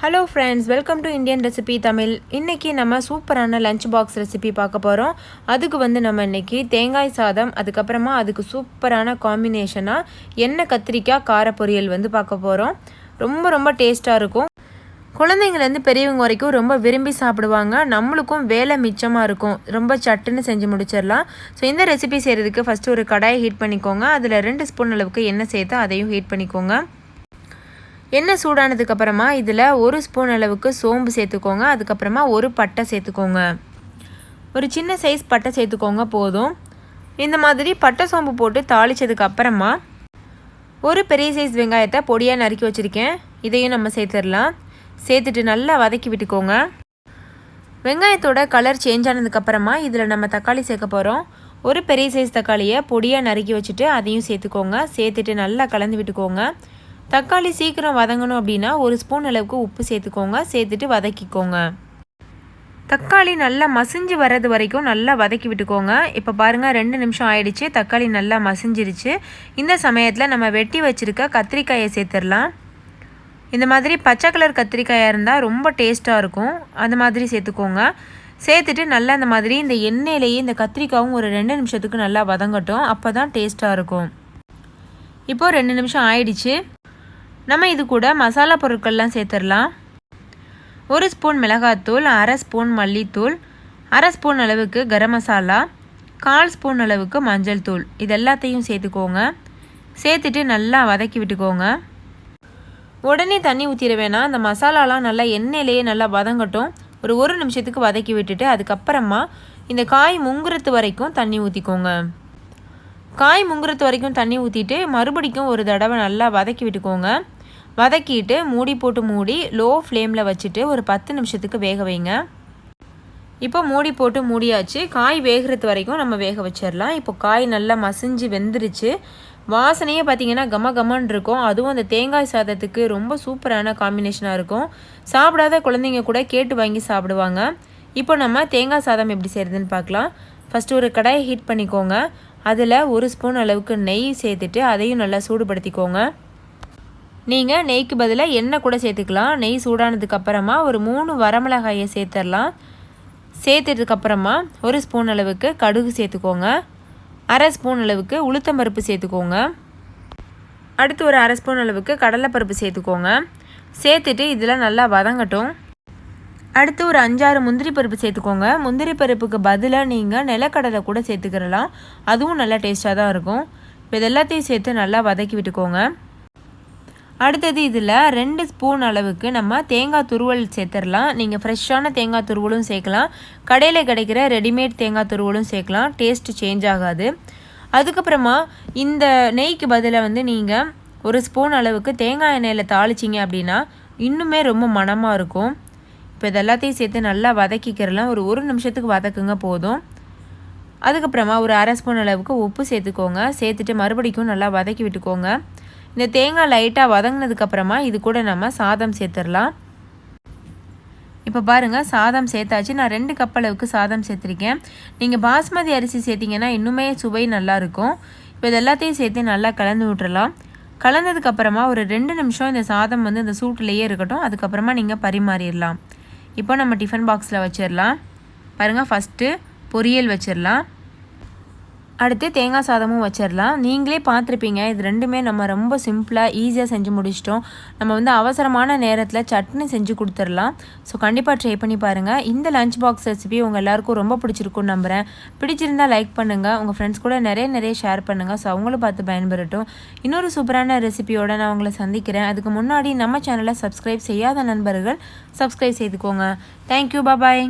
Hello friends, welcome to Indian recipe Tamil. இன்றைக்கி நம்ம சூப்பரான லஞ்ச் பாக்ஸ் ரெசிபி பார்க்க போகிறோம். அதுக்கு நம்ம இன்றைக்கி தேங்காய் சாதம், அதுக்கப்புறமா அதுக்கு சூப்பரான காம்பினேஷனாக எண்ணெய் கத்திரிக்காய் கார பொரியல் பார்க்க போகிறோம். ரொம்ப டேஸ்ட்டாக இருக்கும். குழந்தைங்கள்லேருந்து பெரியவங்க வரைக்கும் ரொம்ப விரும்பி சாப்பிடுவாங்க. நம்மளுக்கும் வேலை மிச்சமாக இருக்கும். ரொம்ப சட்டுன்னு செஞ்சு முடிச்சிடலாம். ஸோ இந்த ரெசிபி செய்கிறதுக்கு ஃபஸ்ட்டு ஒரு கடாயை ஹீட் பண்ணிக்கோங்க. அதில் 2 ஸ்பூன் அளவுக்கு எண்ணெய் சேர்த்து அதையும் ஹீட் பண்ணிக்கோங்க. எண்ணெய் சூடானதுக்கப்புறமா இதில் 1 ஸ்பூன் அளவுக்கு சோம்பு சேர்த்துக்கோங்க. அதுக்கப்புறமா ஒரு பட்டை சேர்த்துக்கோங்க. ஒரு சின்ன சைஸ் பட்டை சேர்த்துக்கோங்க போதும். இந்த மாதிரி பட்டை சோம்பு போட்டு தாளித்ததுக்கப்புறமா ஒரு பெரிய சைஸ் வெங்காயத்தை பொடியாக நறுக்கி வச்சுருக்கேன். இதையும் நம்ம சேர்த்துடலாம். சேர்த்துட்டு நல்லா வதக்கி விட்டுக்கோங்க. வெங்காயத்தோட கலர் சேஞ்ச் ஆனதுக்கப்புறமா இதில் நம்ம தக்காளி சேர்க்க போகிறோம். ஒரு பெரிய சைஸ் தக்காளியை பொடியாக நறுக்கி வச்சுட்டு அதையும் சேர்த்துக்கோங்க. சேர்த்துட்டு நல்லா கலந்து விட்டுக்கோங்க. தக்காளி சீக்கிரம் வதங்கணும் அப்படின்னா 1 ஸ்பூன் அளவுக்கு உப்பு சேர்த்துக்கோங்க. சேர்த்துட்டு வதக்கிக்கோங்க. தக்காளி நல்லா மசிஞ்சு வர்றது வரைக்கும் நல்லா வதக்கி விட்டுக்கோங்க. இப்போ பாருங்கள், 2 நிமிஷம் ஆயிடுச்சு. தக்காளி நல்லா மசிஞ்சிருச்சு. இந்த சமயத்தில் நம்ம வெட்டி வச்சுருக்க கத்திரிக்காயை சேர்த்துடலாம். இந்த மாதிரி பச்சை கலர் கத்திரிக்காயாக இருந்தால் ரொம்ப டேஸ்ட்டாக இருக்கும். அந்த மாதிரி சேர்த்துக்கோங்க. சேர்த்துட்டு நல்லா இந்த மாதிரி இந்த எண்ணெயிலேயே இந்த கத்திரிக்காயும் ஒரு 2 நிமிஷத்துக்கு நல்லா வதங்கட்டும். அப்போ தான் டேஸ்ட்டாக இருக்கும். இப்போது 2 நிமிஷம் ஆயிடுச்சு. நம்ம இது கூட மசாலா பொருட்கள்லாம் சேர்த்துடலாம். 1 ஸ்பூன் மிளகாத்தூள், 1/2 ஸ்பூன் மல்லித்தூள், 1/2 ஸ்பூன் அளவுக்கு கரம் மசாலா, 1/4 ஸ்பூன் அளவுக்கு மஞ்சள் தூள், இது எல்லாத்தையும் சேர்த்துக்கோங்க. சேர்த்துட்டு நல்லா வதக்கி விட்டுக்கோங்க. உடனே தண்ணி ஊற்றிட வேணாம். அந்த மசாலாலாம் நல்லா எண்ணெயிலேயே நல்லா வதங்கட்டும். ஒரு நிமிஷத்துக்கு வதக்கி விட்டுட்டு அதுக்கப்புறமா இந்த காய் முங்குறது வரைக்கும் தண்ணி ஊற்றிக்கோங்க. காய் முங்குறது வரைக்கும் தண்ணி ஊற்றிட்டு மறுபடிக்கும் ஒரு தடவை நல்லா வதக்கி விட்டுக்கோங்க. வதக்கிட்டு மூடி போட்டு மூடி லோ ஃப்ளேமில் வச்சுட்டு ஒரு 10 நிமிஷத்துக்கு வேக வைங்க. இப்போ மூடி போட்டு மூடியாச்சு. காய் வேகிறது வரைக்கும் நம்ம வேக வச்சிடலாம். இப்போ காய் நல்லா மசிஞ்சு வெந்துருச்சு. வாசனையே பார்த்திங்கன்னா கமன்னு இருக்கும். அதுவும் அந்த தேங்காய் சாதத்துக்கு ரொம்ப சூப்பரான காம்பினேஷனாக இருக்கும். சாப்பிடாத குழந்தைங்க கூட கேட்டு வாங்கி சாப்பிடுவாங்க. இப்போ நம்ம தேங்காய் சாதம் எப்படி செய்கிறதுன்னு பார்க்கலாம். ஃபஸ்ட்டு ஒரு கடாயை ஹீட் பண்ணிக்கோங்க. அதில் 1 ஸ்பூன் அளவுக்கு நெய் சேர்த்துட்டு அதையும் நல்லா சூடுபடுத்திக்கோங்க. நீங்கள் நெய்க்கு பதிலாக எண்ணெய் கூட சேர்த்துக்கலாம். நெய் சூடானதுக்கப்புறமா ஒரு 3 வரமிளகாயை சேர்த்துடலாம். சேர்த்ததுக்கப்புறமா 1 ஸ்பூன் அளவுக்கு கடுகு சேர்த்துக்கோங்க. 1/2 ஸ்பூன் அளவுக்கு உளுத்தம்பருப்பு சேர்த்துக்கோங்க. அடுத்து ஒரு 1/2 ஸ்பூன் அளவுக்கு கடலைப்பருப்பு சேர்த்துக்கோங்க. சேர்த்துட்டு இதில் நல்லா வதங்கட்டும். அடுத்து ஒரு 5-6 முந்திரி பருப்பு சேர்த்துக்கோங்க. முந்திரி பருப்புக்கு பதிலாக நீங்கள் நிலக்கடலை கூட சேர்த்துக்கிறலாம். அதுவும் நல்லா டேஸ்ட்டாக தான் இருக்கும். இப்போ இது எல்லாத்தையும் சேர்த்து நல்லா வதக்கி விட்டுக்கோங்க. அடுத்தது இதில் 2 ஸ்பூன் அளவுக்கு நம்ம தேங்காய் துருவல் சேர்த்துடலாம். நீங்கள் ஃப்ரெஷ்ஷான தேங்காய் துருவலும் சேர்க்கலாம். கடையில் கிடைக்கிற ரெடிமேட் தேங்காய் துருவலும் சேர்க்கலாம். டேஸ்ட்டு சேஞ்ச் ஆகாது. அதுக்கப்புறமா இந்த நெய்க்கு பதிலாக நீங்கள் 1 ஸ்பூன் அளவுக்கு தேங்காய் எண்ணெயில் தாளிச்சிங்க அப்படின்னா இன்னுமே ரொம்ப மணமாக இருக்கும். இப்போ இது எல்லாத்தையும் சேர்த்து நல்லா வதக்கிக்கிறலாம். ஒரு நிமிஷத்துக்கு வதக்குங்க போதும். அதுக்கப்புறமா ஒரு 1/2 ஸ்பூன் அளவுக்கு உப்பு சேர்த்துக்கோங்க. சேர்த்துட்டு மறுபடிக்கும் நல்லா வதக்கி விட்டுக்கோங்க. இந்த தேங்காய் லைட்டாக வதங்கினதுக்கப்புறமா இது கூட நம்ம சாதம் சேர்த்துடலாம். இப்போ பாருங்கள், சாதம் சேர்த்தாச்சு. நான் 2 கப் அளவுக்கு சாதம் சேர்த்துருக்கேன். நீங்கள் பாஸ்மதி அரிசி சேர்த்திங்கன்னா இன்னுமே சுவை நல்லாயிருக்கும். இப்போ இது எல்லாத்தையும் சேர்த்து நல்லா கலந்து விட்டுறலாம். கலந்ததுக்கப்புறமா ஒரு 2 நிமிஷம் இந்த சாதம் இந்த சூட்டிலேயே இருக்கட்டும். அதுக்கப்புறமா நீங்கள் பரிமாறிடலாம். இப்போ நம்ம டிஃபன் பாக்ஸில் வச்சிடலாம். பாருங்கள், ஃபஸ்ட்டு பொரியல் வச்சிடலாம். அடுத்து தேங்காய் சாதமும் வச்சிடலாம். நீங்களே பார்த்துருப்பீங்க, இது 2மே நம்ம ரொம்ப சிம்பிளாக ஈஸியாக செஞ்சு முடிச்சிட்டோம். நம்ம அவசரமான நேரத்தில் சட்னி செஞ்சு கொடுத்துடலாம். ஸோ கண்டிப்பாக ட்ரை பண்ணி பாருங்கள். இந்த லஞ்ச் பாக்ஸ் ரெசிபி உங்கள் எல்லாருக்கும் ரொம்ப பிடிச்சிருக்குன்னு நம்புகிறேன். பிடிச்சிருந்தால் லைக் பண்ணுங்கள். உங்கள் ஃப்ரெண்ட்ஸ் கூட நிறைய ஷேர் பண்ணுங்கள். ஸோ அவங்களும் பார்த்து பயன்பெறட்டும். இன்னொரு சூப்பரான ரெசிபியோடு நான் உங்களை சந்திக்கிறேன். அதுக்கு முன்னாடி நம்ம சேனலை சப்ஸ்கிரைப் செய்யாத நண்பர்கள் சப்ஸ்கிரைப் செய்துக்கோங்க. தேங்க்யூ, பாய்.